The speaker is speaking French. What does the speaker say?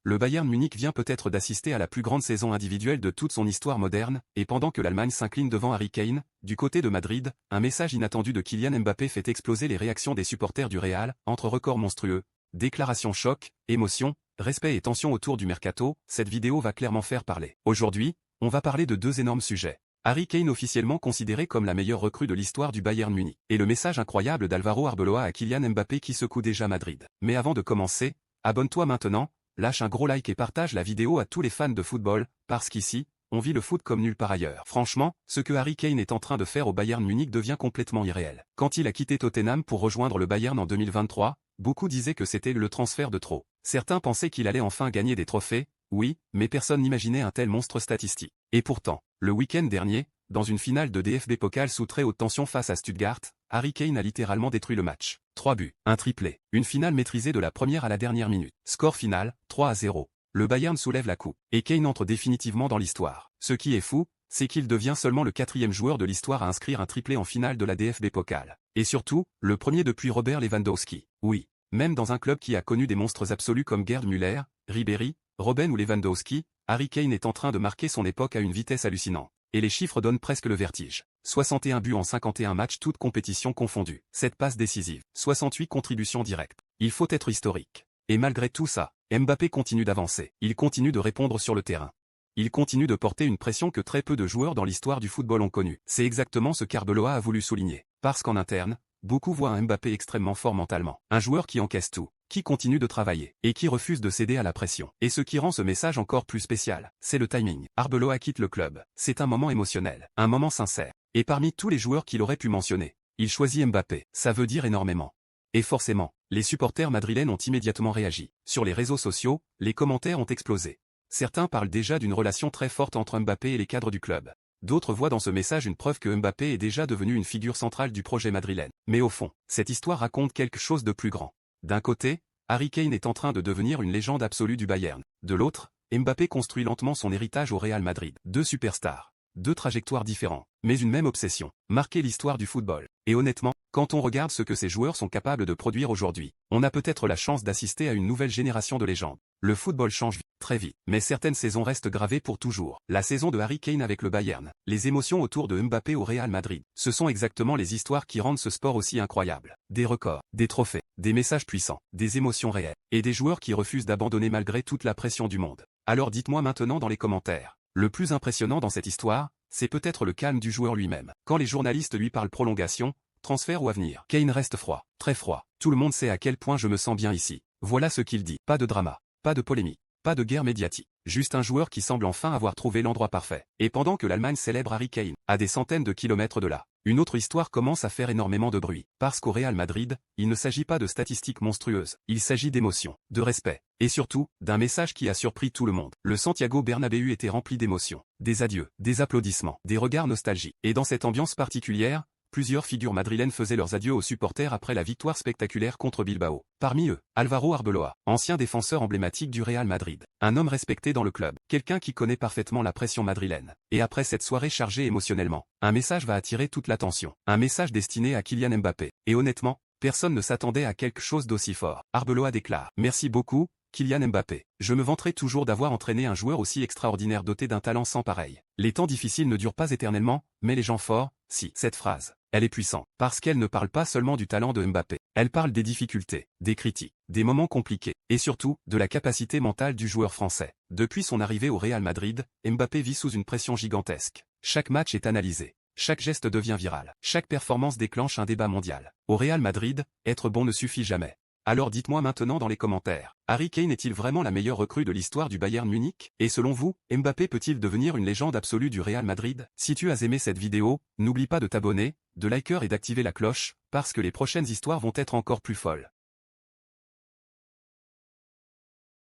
le Bayern Munich vient peut-être d'assister à la plus grande saison individuelle de toute son histoire moderne, et pendant que l'Allemagne s'incline devant Harry Kane, du côté de Madrid, un message inattendu de Kylian Mbappé fait exploser les réactions des supporters du Real, entre records monstrueux, déclarations choc, émotions, respect et tension autour du mercato, cette vidéo va clairement faire parler. Aujourd'hui, on va parler de deux énormes sujets. Harry Kane officiellement considéré comme la meilleure recrue de l'histoire du Bayern Munich, et le message incroyable d'Alvaro Arbeloa à Kylian Mbappé qui secoue déjà Madrid. Mais avant de commencer, abonne-toi maintenant, lâche un gros like et partage la vidéo à tous les fans de football, parce qu'ici, on vit le foot comme nulle part ailleurs. Franchement, ce que Harry Kane est en train de faire au Bayern Munich devient complètement irréel. Quand il a quitté Tottenham pour rejoindre le Bayern en 2023, beaucoup disaient que c'était le transfert de trop. Certains pensaient qu'il allait enfin gagner des trophées, oui, mais personne n'imaginait un tel monstre statistique. Et pourtant, le week-end dernier, dans une finale de DFB Pokal sous très haute tension face à Stuttgart, Harry Kane a littéralement détruit le match. 3 buts, un triplé, une finale maîtrisée de la première à la dernière minute. Score final, 3-0. Le Bayern soulève la coupe, et Kane entre définitivement dans l'histoire. Ce qui est fou, c'est qu'il devient seulement le 4e joueur de l'histoire à inscrire un triplé en finale de la DFB Pokal. Et surtout, le premier depuis Robert Lewandowski. Oui, même dans un club qui a connu des monstres absolus comme Gerd Müller, Ribéry, Robben ou Lewandowski, Harry Kane est en train de marquer son époque à une vitesse hallucinante. Et les chiffres donnent presque le vertige. 61 buts en 51 matchs toutes compétitions confondues. 7 passes décisives. 68 contributions directes. Il faut être historique. Et malgré tout ça, Mbappé continue d'avancer. Il continue de répondre sur le terrain. Il continue de porter une pression que très peu de joueurs dans l'histoire du football ont connue. C'est exactement ce qu'Arbeloa a voulu souligner. Parce qu'en interne, beaucoup voient un Mbappé extrêmement fort mentalement. Un joueur qui encaisse tout, qui continue de travailler, et qui refuse de céder à la pression. Et ce qui rend ce message encore plus spécial, c'est le timing. Arbeloa quitte le club. C'est un moment émotionnel, un moment sincère. Et parmi tous les joueurs qu'il aurait pu mentionner, il choisit Mbappé. Ça veut dire énormément. Et forcément, les supporters madrilènes ont immédiatement réagi. Sur les réseaux sociaux, les commentaires ont explosé. Certains parlent déjà d'une relation très forte entre Mbappé et les cadres du club. D'autres voient dans ce message une preuve que Mbappé est déjà devenu une figure centrale du projet madrilène. Mais au fond, cette histoire raconte quelque chose de plus grand. D'un côté, Harry Kane est en train de devenir une légende absolue du Bayern. De l'autre, Mbappé construit lentement son héritage au Real Madrid. Deux superstars, deux trajectoires différentes, mais une même obsession, marquer l'histoire du football. Et honnêtement, quand on regarde ce que ces joueurs sont capables de produire aujourd'hui, on a peut-être la chance d'assister à une nouvelle génération de légendes. Le football change très vite, mais certaines saisons restent gravées pour toujours. La saison de Harry Kane avec le Bayern, les émotions autour de Mbappé au Real Madrid, ce sont exactement les histoires qui rendent ce sport aussi incroyable. Des records, des trophées, des messages puissants, des émotions réelles, et des joueurs qui refusent d'abandonner malgré toute la pression du monde. Alors dites-moi maintenant dans les commentaires, le plus impressionnant dans cette histoire, c'est peut-être le calme du joueur lui-même. Quand les journalistes lui parlent prolongation, transfert ou avenir, Kane reste froid, très froid. Tout le monde sait à quel point je me sens bien ici. Voilà ce qu'il dit. Pas de drama, pas de polémique, pas de guerre médiatique. Juste un joueur qui semble enfin avoir trouvé l'endroit parfait. Et pendant que l'Allemagne célèbre Harry Kane, à des centaines de kilomètres de là, une autre histoire commence à faire énormément de bruit. Parce qu'au Real Madrid, il ne s'agit pas de statistiques monstrueuses. Il s'agit d'émotions, de respect, et surtout, d'un message qui a surpris tout le monde. Le Santiago Bernabéu était rempli d'émotions. Des adieux, des applaudissements, des regards nostalgiques. Et dans cette ambiance particulière, plusieurs figures madrilènes faisaient leurs adieux aux supporters après la victoire spectaculaire contre Bilbao. Parmi eux, Alvaro Arbeloa, ancien défenseur emblématique du Real Madrid. Un homme respecté dans le club, quelqu'un qui connaît parfaitement la pression madrilène. Et après cette soirée chargée émotionnellement, un message va attirer toute l'attention. Un message destiné à Kylian Mbappé. Et honnêtement, personne ne s'attendait à quelque chose d'aussi fort. Arbeloa déclare « Merci beaucoup, Kylian Mbappé. Je me vanterai toujours d'avoir entraîné un joueur aussi extraordinaire doté d'un talent sans pareil. Les temps difficiles ne durent pas éternellement, mais les gens forts, si. » Cette phrase, elle est puissante, parce qu'elle ne parle pas seulement du talent de Mbappé. Elle parle des difficultés, des critiques, des moments compliqués, et surtout, de la capacité mentale du joueur français. Depuis son arrivée au Real Madrid, Mbappé vit sous une pression gigantesque. Chaque match est analysé. Chaque geste devient viral. Chaque performance déclenche un débat mondial. Au Real Madrid, être bon ne suffit jamais. Alors dites-moi maintenant dans les commentaires, Harry Kane est-il vraiment la meilleure recrue de l'histoire du Bayern Munich? Et selon vous, Mbappé peut-il devenir une légende absolue du Real Madrid? Si tu as aimé cette vidéo, n'oublie pas de t'abonner, de liker et d'activer la cloche, parce que les prochaines histoires vont être encore plus folles.